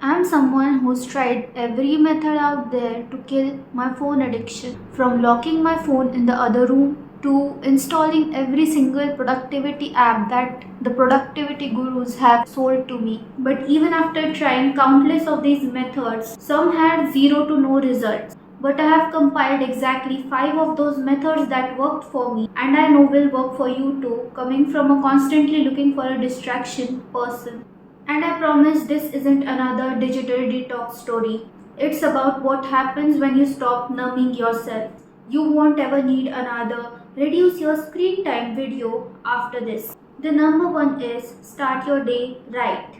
I'm someone who's tried every method out there to kill my phone addiction. From locking my phone in the other room to installing every single productivity app that the productivity gurus have sold to me. But even after trying countless of these methods, some had zero to no results. But I have compiled exactly 5 of those methods that worked for me and I know will work for you too, coming from a constantly looking for a distraction person. And I promise this isn't another digital detox story. It's about what happens when you stop numbing yourself. You won't ever need another reduce your screen time video after this. The number one is start your day right.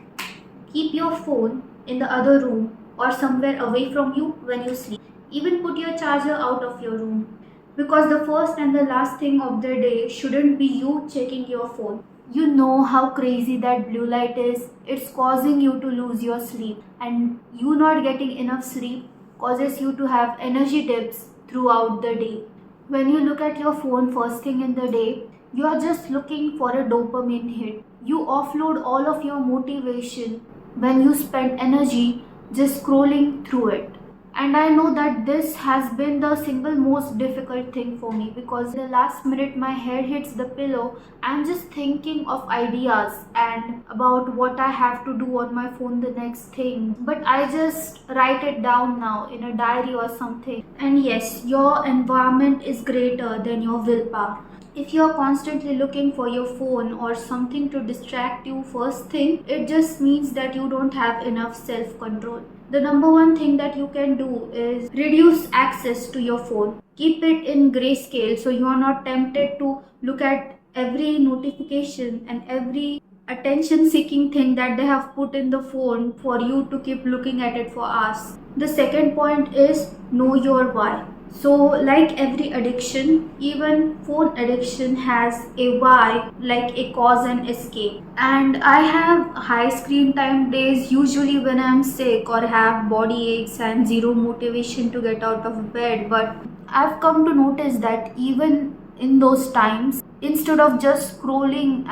Keep your phone in the other room or somewhere away from you when you sleep. Even put your charger out of your room. Because the first and the last thing of the day shouldn't be you checking your phone. You know how crazy that blue light is. It's causing you to lose your sleep. And you not getting enough sleep causes you to have energy dips throughout the day. When you look at your phone first thing in the day, you are just looking for a dopamine hit. You offload all of your motivation when you spend energy just scrolling through it. And I know that this has been the single most difficult thing for me because the last minute my head hits the pillow, I'm just thinking of ideas and about what I have to do on my phone the next thing. But I just write it down now in a diary or something. And yes, your environment is greater than your willpower. If you are constantly looking for your phone or something to distract you first thing, it just means that you don't have enough self control. The number one thing that you can do is reduce access to your phone. Keep it in grayscale so you are not tempted to look at every notification and every attention seeking thing that they have put in the phone for you to keep looking at it for hours. The second point is know your why. So, like every addiction, even phone addiction has a why, like a cause and escape. And I have high screen time days usually when I'm sick or have body aches and zero motivation to get out of bed. But I've come to notice that even in those times, instead of just scrolling,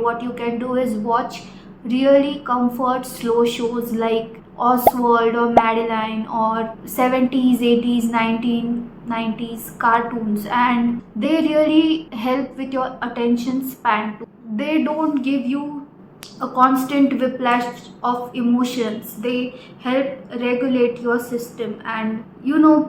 what you can do is watch really comfort slow shows like Oswald or Madeline or 70s, 80s, 1990s cartoons, and they really help with your attention span too. They don't give you a constant whiplash of emotions. They help regulate your system, and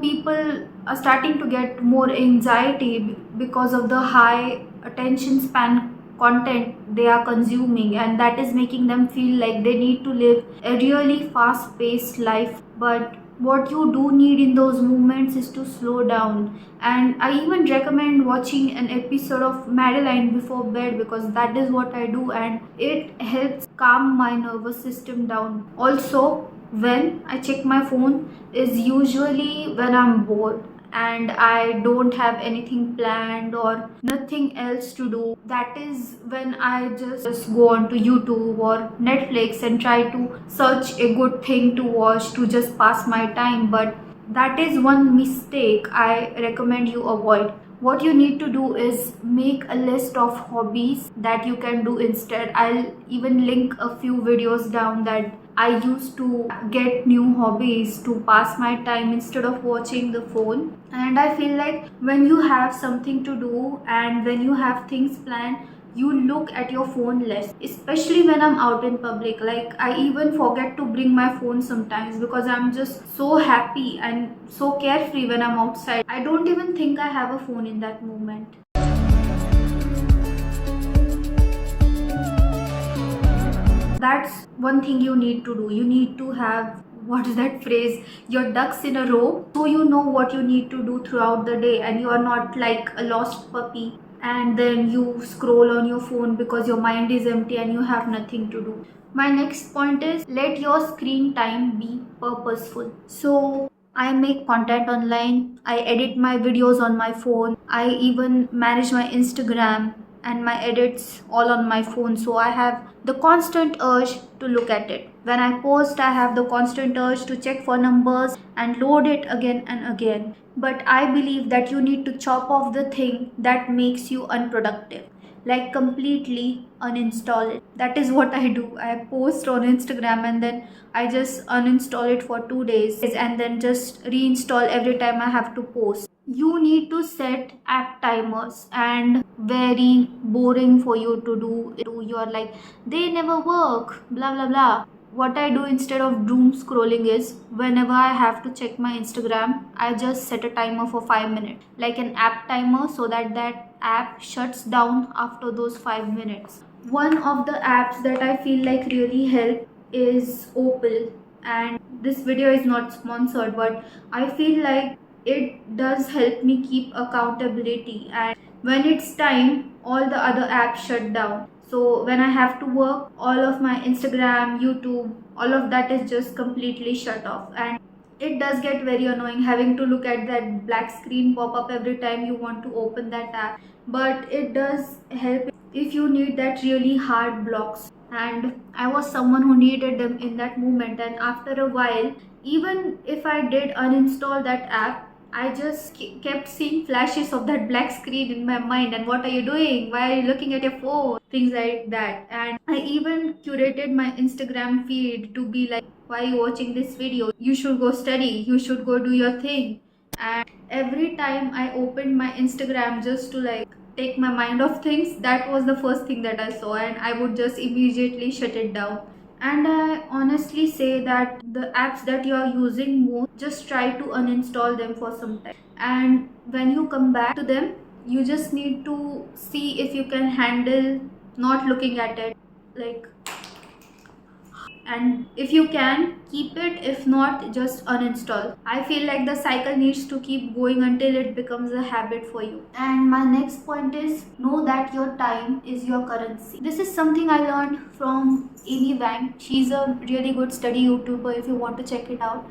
people are starting to get more anxiety because of the high attention span content they are consuming, and that is making them feel like they need to live a really fast paced life. But what you do need in those moments is to slow down, and I even recommend watching an episode of Madeline before bed because that is what I do and it helps calm my nervous system down. Also, when I check my phone is usually when I'm bored and I don't have anything planned or nothing else to do. That is when I just go on to YouTube or Netflix and try to search a good thing to watch to just pass my time. But that is one mistake I recommend you avoid. What you need to do is make a list of hobbies that you can do instead. I'll even link a few videos down that I used to get new hobbies to pass my time instead of watching the phone. And I feel like when you have something to do and when you have things planned, you look at your phone less, especially when I'm out in public. Like, I even forget to bring my phone sometimes because I'm just so happy and so carefree when I'm outside. I don't even think I have a phone in that moment. That's one thing you need to do. You need to have, what is that phrase, your ducks in a row, so you know what you need to do throughout the day and you are not like a lost puppy and then you scroll on your phone because your mind is empty and you have nothing to do. My next point is let your screen time be purposeful. So I make content online, I edit my videos on my phone, I even manage my Instagram and my edits all on my phone. So I have the constant urge to look at it. When I post, I have the constant urge to check for numbers and load it again and again. But I believe that you need to chop off the thing that makes you unproductive. like completely uninstall it. That is what I do. I post on Instagram and then I just uninstall it for 2 days and then just reinstall every time I have to post. You need to set app timers, and very boring for you to do. You're like, they never work, blah blah blah. What I do instead of doom scrolling is, whenever I have to check my Instagram, I just set a timer for 5 minutes, like an app timer, so that that app shuts down after those 5 minutes. One of the apps that I feel like really help is Opal, and this video is not sponsored, but I feel like it does help me keep accountability, and when it's time, all the other apps shut down. So when I have to work, all of my Instagram, YouTube, all of that is just completely shut off, and it does get very annoying having to look at that black screen pop up every time you want to open that app. But it does help if you need that really hard blocks, and I was someone who needed them in that moment. And after a while, even if I did uninstall that app, I just kept seeing flashes of that black screen in my mind, and what are you doing, why are you looking at your phone, things like that. And I even curated my Instagram feed to be like, why are you watching this video, you should go study, you should go do your thing. And every time I opened my Instagram just to like take my mind off things, that was the first thing that I saw, and I would just immediately shut it down. And I honestly say that the apps that you are using more, just try to uninstall them for some time. And when you come back to them, you just need to see if you can handle not looking at it. Like, and if you can, keep it. If not, just uninstall. I feel like the cycle needs to keep going until it becomes a habit for you. And my next point is, know that your time is your currency. This is something I learned from Amy Wang. She's a really good study YouTuber if you want to check it out.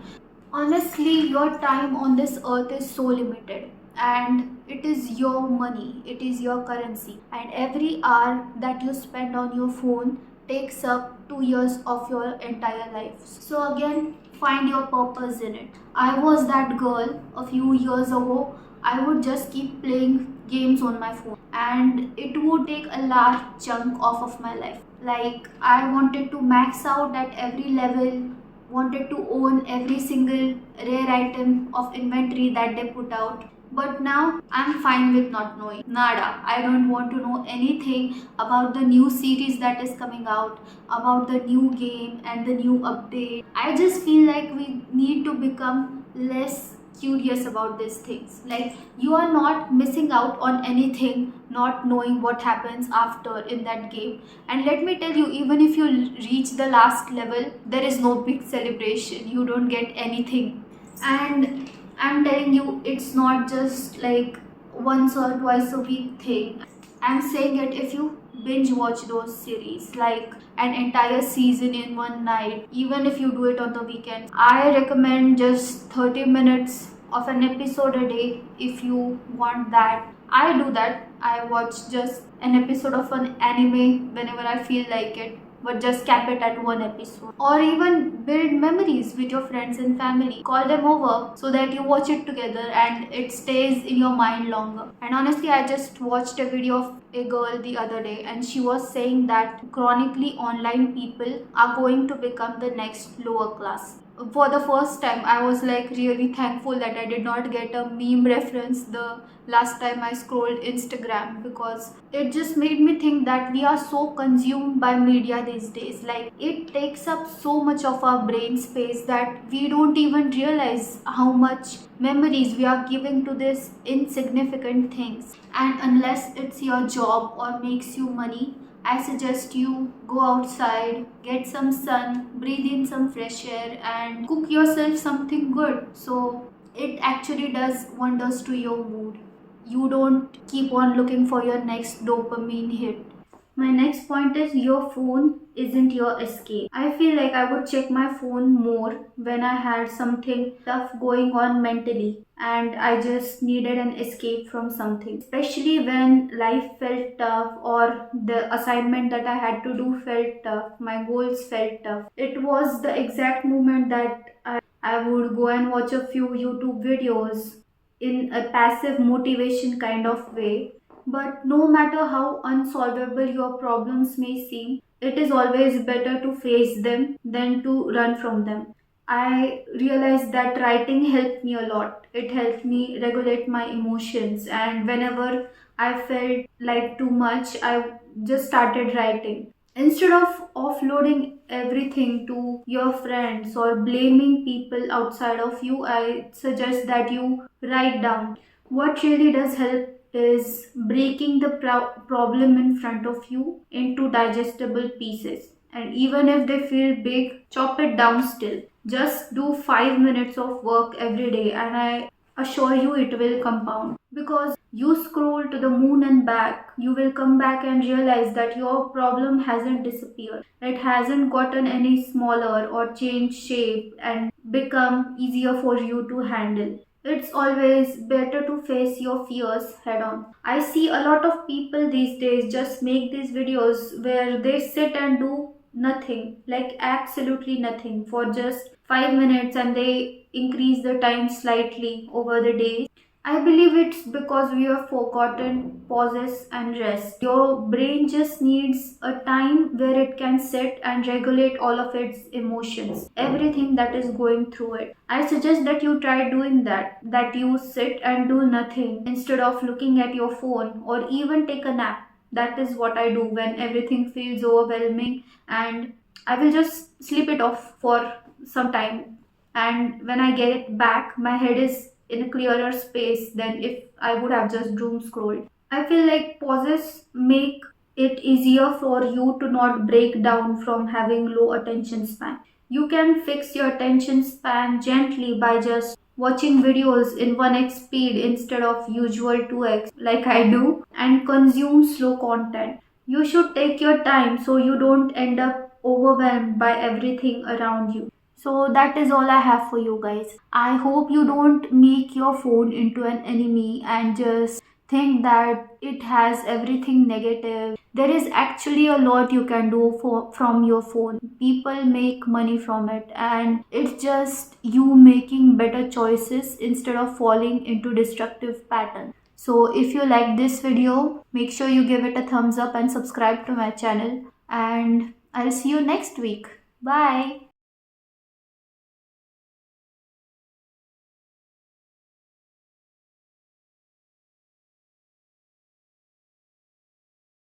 Honestly, your time on this earth is so limited, and it is your money, it is your currency, and every hour that you spend on your phone takes up 2 years of your entire life. So again, find your purpose in it. I was that girl a few years ago. I would just keep playing games on my phone, and it would take a large chunk off of my life. Like, I wanted to max out at every level, wanted to own every single rare item of inventory that they put out. But now I'm fine with not knowing. Nada. I don't want to know anything about the new series that is coming out, about the new game and the new update. I just feel like we need to become less curious about these things. Like, you are not missing out on anything not knowing what happens after in that game. And let me tell you, even if you reach the last level, there is no big celebration, you don't get anything. And I'm telling you, it's not just like once or twice a week thing. I'm saying it, if you binge watch those series, like an entire season in one night, even if you do it on the weekend, I recommend just 30 minutes of an episode a day if you want that. I do that. I watch just an episode of an anime whenever I feel like it, but just cap it at one episode. Or even build memories with your friends and family. Call them over so that you watch it together and it stays in your mind longer. And honestly, I just watched a video of a girl the other day, and she was saying that chronically online people are going to become the next lower class. For the first time, I was like really thankful that I did not get a meme reference the last time I scrolled Instagram, because it just made me think that we are so consumed by media these days. Like, it takes up so much of our brain space that we don't even realize how much memories we are giving to these insignificant things. And unless it's your job or makes you money, I suggest you go outside, get some sun, breathe in some fresh air, and cook yourself something good. So it actually does wonders to your mood. You don't keep on looking for your next dopamine hit. My next point is, your phone isn't your escape. I feel like I would check my phone more when I had something tough going on mentally and I just needed an escape from something. Especially when life felt tough or the assignment that I had to do felt tough, my goals felt tough. It was the exact moment that I would go and watch a few YouTube videos in a passive motivation kind of way. But no matter how unsolvable your problems may seem, it is always better to face them than to run from them. I realized that writing helped me a lot. It helped me regulate my emotions, and whenever I felt like too much, I just started writing. Instead of offloading everything to your friends or blaming people outside of you, I suggest that you write down. What really does help is breaking the problem in front of you into digestible pieces. And even if they feel big, chop it down still. Just do 5 minutes of work every day, and I assure you it will compound. Because you scroll to the moon and back, you will come back and realize that your problem hasn't disappeared. It hasn't gotten any smaller or changed shape and become easier for you to handle. It's always better to face your fears head on. I see a lot of people these days just make these videos where they sit and do nothing, like absolutely nothing, for just 5 minutes, and they increase the time slightly over the days. I believe it's because we have forgotten pauses and rest. Your brain just needs a time where it can sit and regulate all of its emotions, everything that is going through it. I suggest that you try doing that you sit and do nothing instead of looking at your phone or even take a nap. That is what I do when everything feels overwhelming, and I will just sleep it off for some time. And when I get back, my head is in a clearer space than if I would have just doom scrolled. I feel like pauses make it easier for you to not break down from having low attention span. You can fix your attention span gently by just watching videos in 1x speed instead of usual 2x like I do, and consume slow content. You should take your time so you don't end up overwhelmed by everything around you. So that is all I have for you guys. I hope you don't make your phone into an enemy and just think that it has everything negative. There is actually a lot you can do from your phone. People make money from it, and it's just you making better choices instead of falling into destructive patterns. So if you like this video, make sure you give it a thumbs up and subscribe to my channel, and I'll see you next week. Bye.